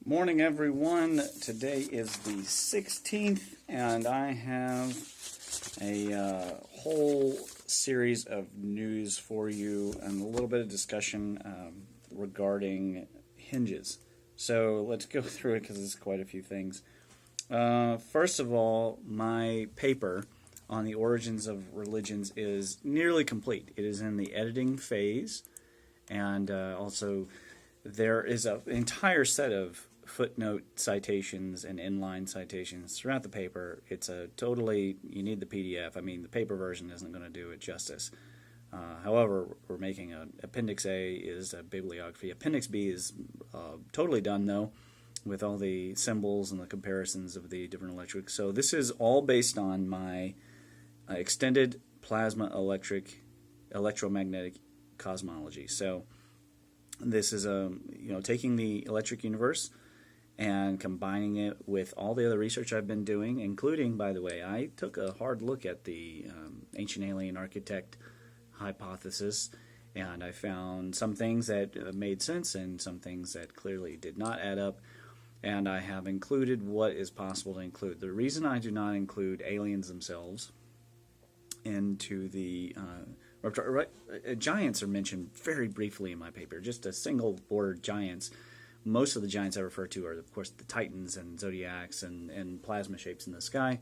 Morning, everyone. Today is the 16th, and I have a whole series of news for you and a little bit of discussion regarding Henges. So let's go through it because it's quite a few things. First of all, my paper on the origins of religions is nearly complete. It is in the editing phase, and also there is an entire set of footnote citations and inline citations throughout the paper. It's a totally, you need the PDF. I mean, the paper version isn't going to do it justice. However, we're making Appendix A is a bibliography. Appendix B is totally done, though, with all the symbols and the comparisons of the different electrics. So this is all based on my extended plasma electromagnetic cosmology. So this is taking the electric universe and combining it with all the other research I've been doing, including, by the way, I took a hard look at the ancient alien architect hypothesis, and I found some things that made sense and some things that clearly did not add up, and I have included what is possible to include. The reason I do not include aliens themselves into the giants are mentioned very briefly in my paper, just a single word, giants. Most of the giants I refer to are, of course, the titans and zodiacs and plasma shapes in the sky.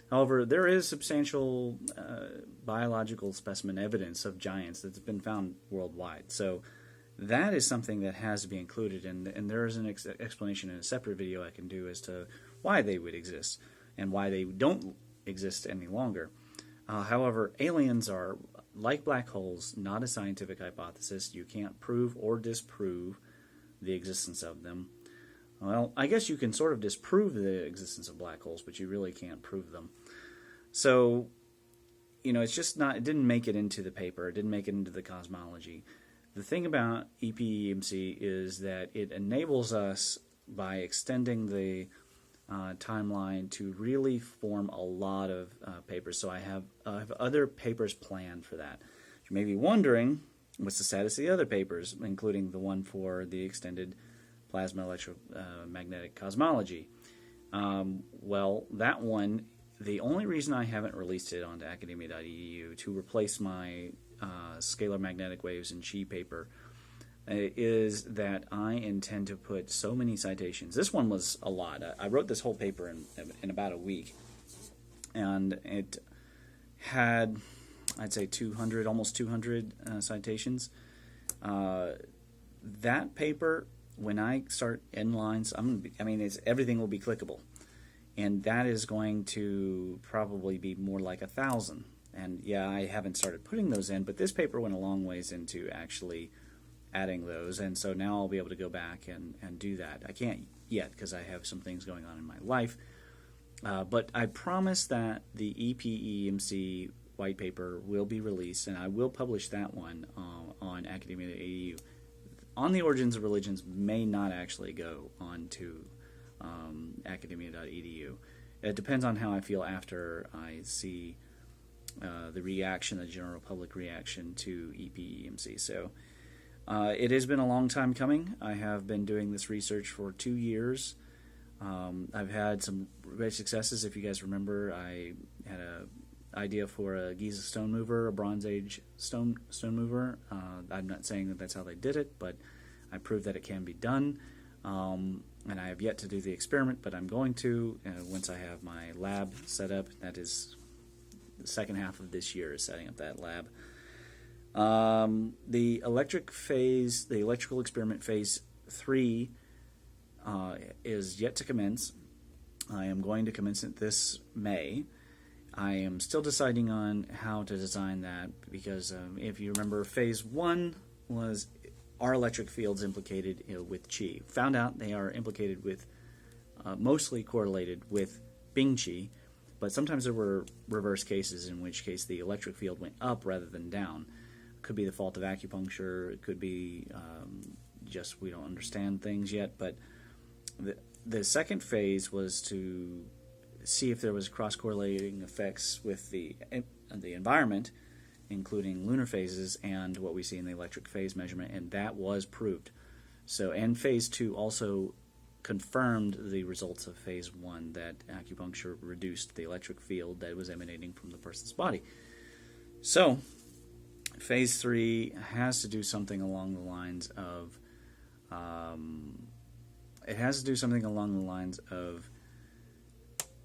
However, there is substantial biological specimen evidence of giants that's been found worldwide. So that is something that has to be included, and there is an explanation in a separate video I can do as to why they would exist and why they don't exist any longer. However, aliens are, like black holes, not a scientific hypothesis. You can't prove or disprove the existence of them. Well, I guess you can sort of disprove the existence of black holes, but you really can't prove them. So, it's just not, it didn't make it into the paper, it didn't make it into the cosmology. The thing about EPEMC is that it enables us, by extending the timeline, to really form a lot of papers. So I have other papers planned for that. You may be wondering, what's the status of the other papers, including the one for the extended plasma electromagnetic cosmology? Well, that one, the only reason I haven't released it onto academia.edu to replace my scalar magnetic waves and chi paper is that I intend to put so many citations. This one was a lot. I wrote this whole paper in about a week, and it had, I'd say, 200, almost 200 citations. That paper, when I start inlines, everything will be clickable, and that is going to probably be more like 1,000. And yeah, I haven't started putting those in, but this paper went a long ways into actually adding those, and so now I'll be able to go back and do that. I can't yet because I have some things going on in my life, but I promise that the EPEMC white paper will be released, and I will publish that one on academia.edu. On the origins of religions may not actually go on to academia.edu. It depends on how I feel after I see the reaction, the general public reaction to EPEMC. So it has been a long time coming. I have been doing this research for 2 years. I've had some great successes. If you guys remember, I had an idea for a Giza stone mover, a Bronze Age stone mover. I'm not saying that that's how they did it, but I proved that it can be done. And I have yet to do the experiment, but I'm going to once I have my lab set up. That is the second half of this year, is setting up that lab. The electrical experiment phase 3 is yet to commence. I am going to commence it this May. I am still deciding on how to design that because if you remember, phase 1 was, are electric fields implicated with Qi? Found out they are implicated with, mostly correlated with Bing Qi, but sometimes there were reverse cases, in which case the electric field went up rather than down. Could be the fault of acupuncture. It could be just we don't understand things yet. But the second phase was to see if there was cross-correlating effects with the environment, including lunar phases and what we see in the electric phase measurement, and that was proved. So, and phase 2 also confirmed the results of phase 1, that acupuncture reduced the electric field that was emanating from the person's body. So phase 3 has to do something along the lines of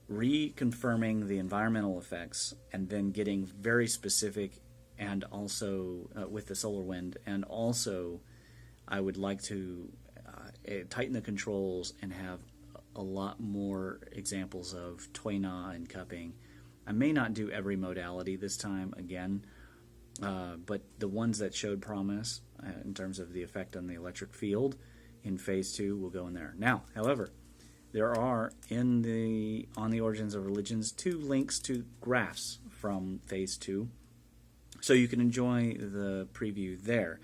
reconfirming the environmental effects, and then getting very specific, and also with the solar wind, and also I would like to tighten the controls and have a lot more examples of Toina and cupping. I may not do every modality this time again, but the ones that showed promise in terms of the effect on the electric field in phase 2 will go in there. Now, however, there are on the Origins of Religions 2 links to graphs from phase 2, so you can enjoy the preview there.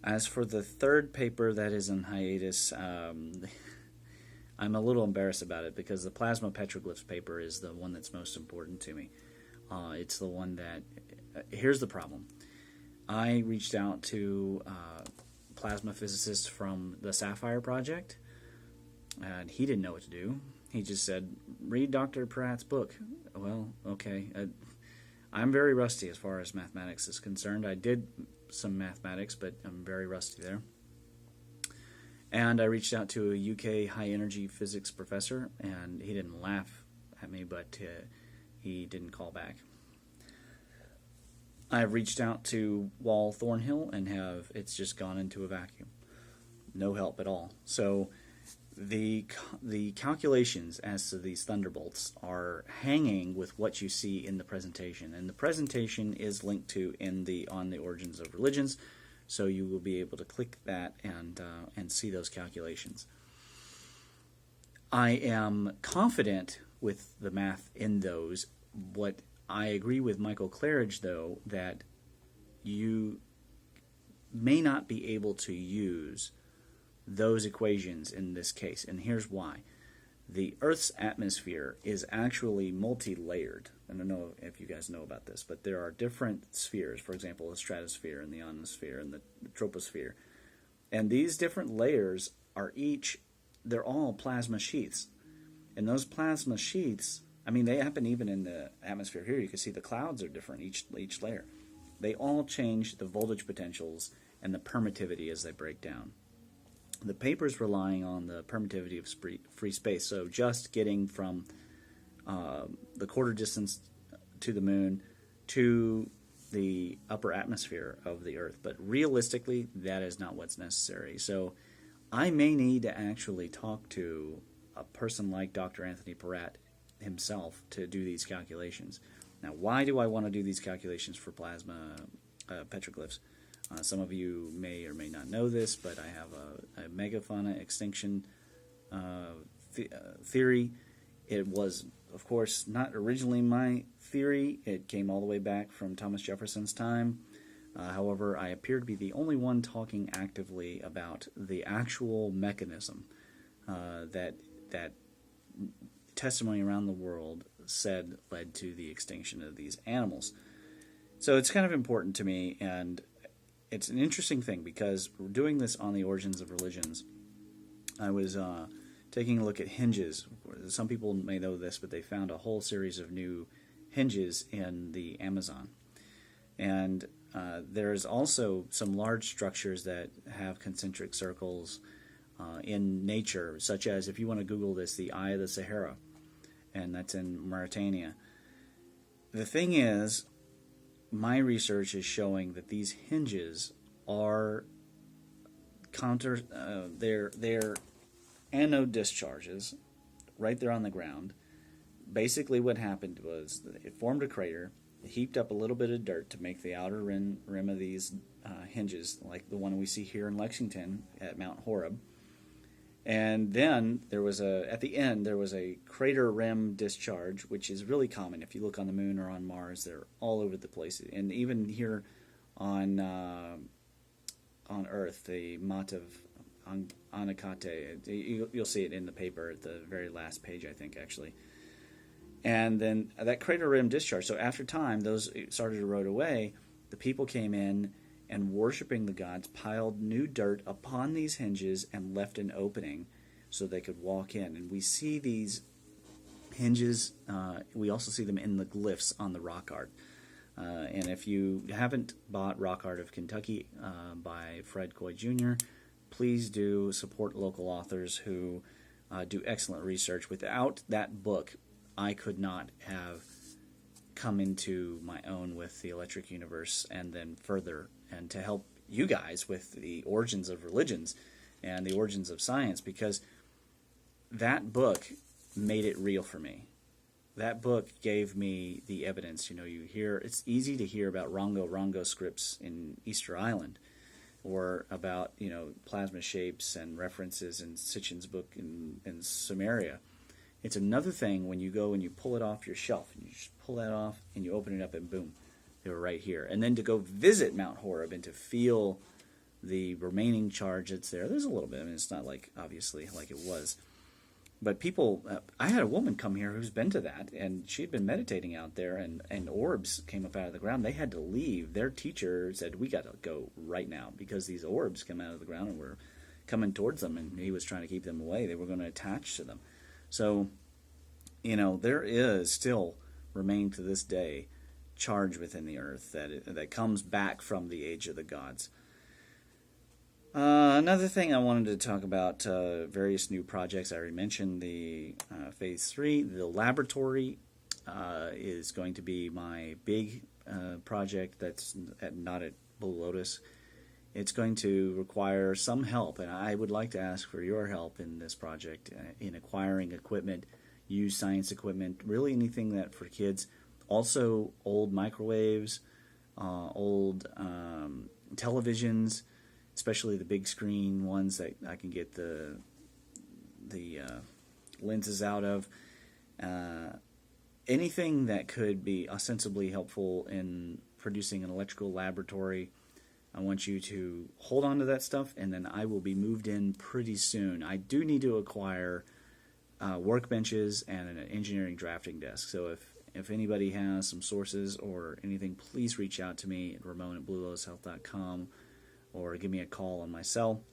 As for the third paper that is in hiatus, I'm a little embarrassed about it, because the plasma petroglyphs paper is the one that's most important to me. It's the one that... here's the problem. I reached out to plasma physicists from the Sapphire Project, and he didn't know what to do. He just said, read Dr. Pratt's book. Well, okay. I'm very rusty as far as mathematics is concerned. I did some mathematics, but I'm very rusty there. And I reached out to a UK high-energy physics professor, and he didn't laugh at me, but he didn't call back. I've reached out to Wall Thornhill, and it's just gone into a vacuum. No help at all. So the calculations as to these thunderbolts are hanging with what you see in the presentation, and the presentation is linked to on the Origins of Religions, so you will be able to click that and see those calculations. I am confident with the math in those. What I agree with Michael Claridge, though, that you may not be able to use those equations in this case, and here's why. The Earth's atmosphere is actually multi-layered. I don't know if you guys know about this, but there are different spheres, for example, the stratosphere and the ionosphere and the troposphere. And these different layers they're all plasma sheaths. And those plasma sheaths, I mean, they happen even in the atmosphere here. You can see the clouds are different, each layer. They all change the voltage potentials and the permittivity as they break down. The paper's relying on the permittivity of free space, so just getting from the quarter distance to the moon to the upper atmosphere of the Earth. But realistically, that is not what's necessary. So I may need to actually talk to a person like Dr. Anthony Peratt himself to do these calculations. Now, why do I want to do these calculations for plasma petroglyphs? Some of you may or may not know this, but I have a megafauna extinction theory. It was, of course, not originally my theory. It came all the way back from Thomas Jefferson's time. However, I appear to be the only one talking actively about the actual mechanism that testimony around the world said led to the extinction of these animals. So it's kind of important to me, and it's an interesting thing, because we're doing this on the Origins of Religions. I was taking a look at Henges. Some people may know this, but they found a whole series of new Henges in the Amazon. And there's also some large structures that have concentric circles in nature, such as, if you want to Google this, the Eye of the Sahara, and that's in Mauritania. The thing is, my research is showing that these Henges are they're anode discharges right there on the ground. Basically what happened was it formed a crater, heaped up a little bit of dirt to make the outer rim of these Henges, like the one we see here in Lexington at Mount Horeb. And then at the end there was a crater rim discharge, which is really common. If you look on the moon or on Mars, they're all over the place. And even here on Earth, the Mott of Anakate, you'll see it in the paper at the very last page, I think, actually. And then that crater rim discharge, so after time, those started to erode away. The people came in and, worshiping the gods, piled new dirt upon these Henges and left an opening so they could walk in. And we see these hinges. We also see them in the glyphs on the rock art. And if you haven't bought Rock Art of Kentucky by Fred Coy Jr., please do support local authors who do excellent research. Without that book, I could not have come into my own with the Electric Universe and then further, and to help you guys with the origins of religions and the origins of science, because that book made it real for me. That book gave me the evidence. You hear, it's easy to hear about Rongo scripts in Easter Island, or about, plasma shapes and references in Sitchin's book in Sumeria. It's another thing when you go and you pull it off your shelf, and you just pull that off and you open it up and boom, they were right here. And then to go visit Mount Horeb and to feel the remaining charge that's there. There's a little bit. I mean, it's not obviously like it was. But people, I had a woman come here who's been to that, and she'd been meditating out there, and orbs came up out of the ground. They had to leave. Their teacher said, we got to go right now, because these orbs come out of the ground and were coming towards them, and he was trying to keep them away. They were going to attach to them. So, there is still, remain to this day, charge within the earth that comes back from the age of the gods. Another thing I wanted to talk about, various new projects. I already mentioned the Phase 3. The laboratory is going to be my big project that's not at Blue Lotus. It's going to require some help, and I would like to ask for your help in this project, in acquiring equipment, used science equipment, really anything that for kids. Also, old microwaves, old televisions, especially the big screen ones that I can get the lenses out of. Anything that could be ostensibly helpful in producing an electrical laboratory. I want you to hold on to that stuff, and then I will be moved in pretty soon. I do need to acquire workbenches and an engineering drafting desk. So if anybody has some sources or anything, please reach out to me at ramon@bluelotushealth.com, or give me a call on my cell.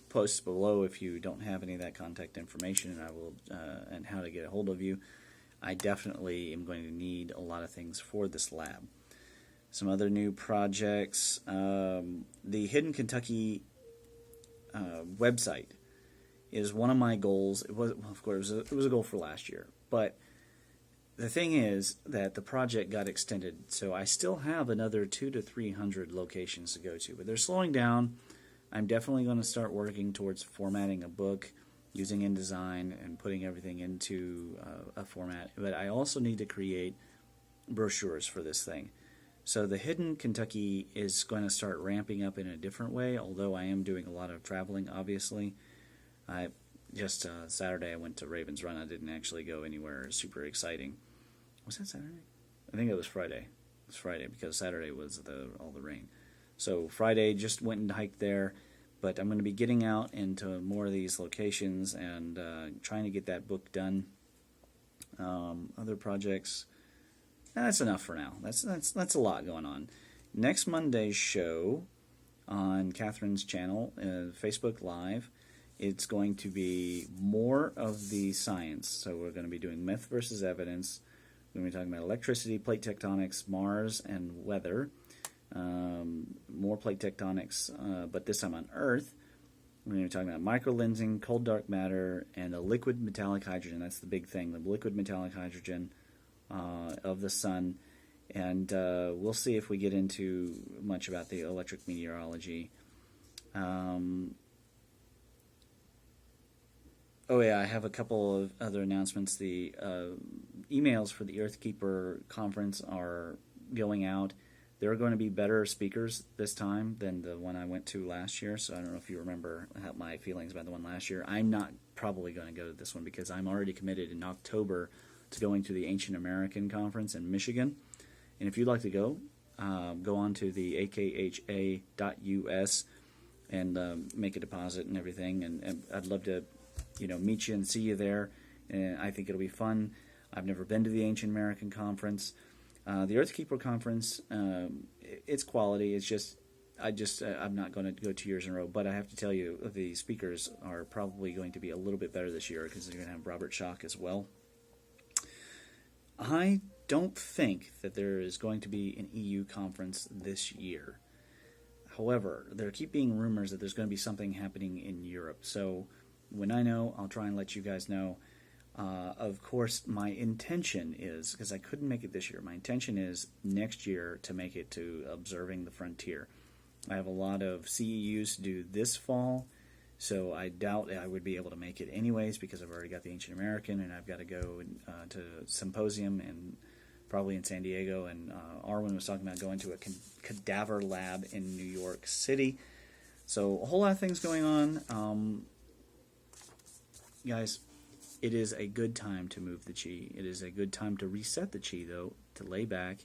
Post below if you don't have any of that contact information, and I will and how to get a hold of you. I definitely am going to need a lot of things for this lab. Some other new projects. The Hidden Kentucky website is one of my goals. It was, of course, it was a goal for last year, but the thing is that the project got extended, so I still have another 200 to 300 locations to go to, but they're slowing down. I'm definitely going to start working towards formatting a book, using InDesign, and putting everything into a format. But I also need to create brochures for this thing. So the Hidden Kentucky is going to start ramping up in a different way, although I am doing a lot of traveling, obviously. I just Saturday I went to Ravens Run. I didn't actually go anywhere super exciting. Was that Saturday? I think it was Friday. It was Friday because Saturday was all the rain. So Friday just went and hiked there, but I'm going to be getting out into more of these locations and trying to get that book done. Other projects. That's enough for now. That's a lot going on. Next Monday's show on Catherine's channel, Facebook Live, it's going to be more of the science. So we're going to be doing myth versus evidence. We're going to be talking about electricity, plate tectonics, Mars, and weather. More plate tectonics, but this time on Earth. We're going to be talking about microlensing, cold dark matter, and the liquid metallic hydrogen. That's the big thing, the liquid metallic hydrogen of the sun. And we'll see if we get into much about the electric meteorology. Oh yeah, I have a couple of other announcements. The emails for the Earthkeeper conference are going out. There are going to be better speakers this time than the one I went to last year, so I don't know if you remember my feelings about the one last year. I'm not probably going to go to this one because I'm already committed in October to going to the Ancient American Conference in Michigan. And if you'd like to go on to the akha.us and make a deposit and everything. And I'd love to meet you and see you there. And I think it'll be fun. I've never been to the Ancient American Conference. The Earthkeeper Conference, it's quality. It's just I'm not going to go 2 years in a row, but I have to tell you, the speakers are probably going to be a little bit better this year because they're going to have Robert Schoch as well. I don't think that there is going to be an EU conference this year. However, there keep being rumors that there's going to be something happening in Europe. So when I know, I'll try and let you guys know. Of course, my intention is, because I couldn't make it this year, my intention is next year to make it to Observing the Frontier. I have a lot of CEUs to do this fall, so I doubt I would be able to make it anyways because I've already got the Ancient American, and I've got to go to Symposium and probably in San Diego, and Arwen was talking about going to a cadaver lab in New York City. So a whole lot of things going on. Guys, it is a good time to move the chi. It is a good time to reset the chi, though, to lay back,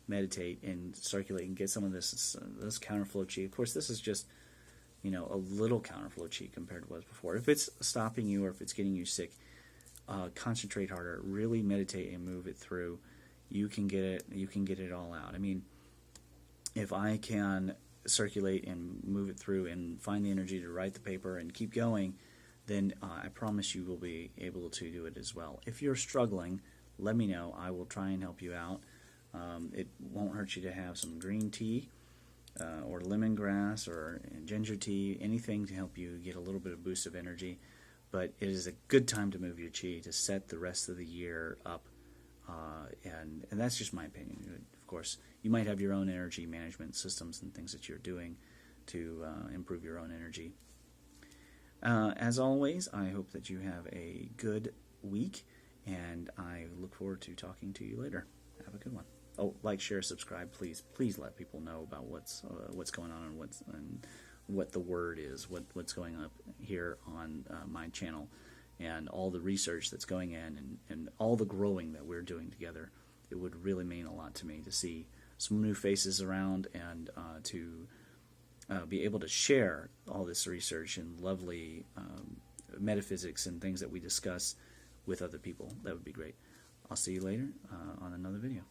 meditate, and circulate and get some of this counterflow chi. Of course, this is just, a little counterflow chi compared to what was before. If it's stopping you or if it's getting you sick, concentrate harder. Really meditate and move it through. You can get it. You can get it all out. I mean, if I can circulate and move it through and find the energy to write the paper and keep going, then I promise you will be able to do it as well. If you're struggling, let me know. I will try and help you out. It won't hurt you to have some green tea or lemongrass or ginger tea, anything to help you get a little bit of boost of energy. But it is a good time to move your chi to set the rest of the year up. And that's just my opinion. Of course, you might have your own energy management systems and things that you're doing to improve your own energy. As always, I hope that you have a good week, and I look forward to talking to you later. Have a good one. Oh, like, share, subscribe, please. Please let people know about what's going on and what the word is, what's going up here on my channel, and all the research that's going in, and all the growing that we're doing together. It would really mean a lot to me to see some new faces around and to be able to share all this research and lovely metaphysics and things that we discuss with other people. That would be great. I'll see you later on another video.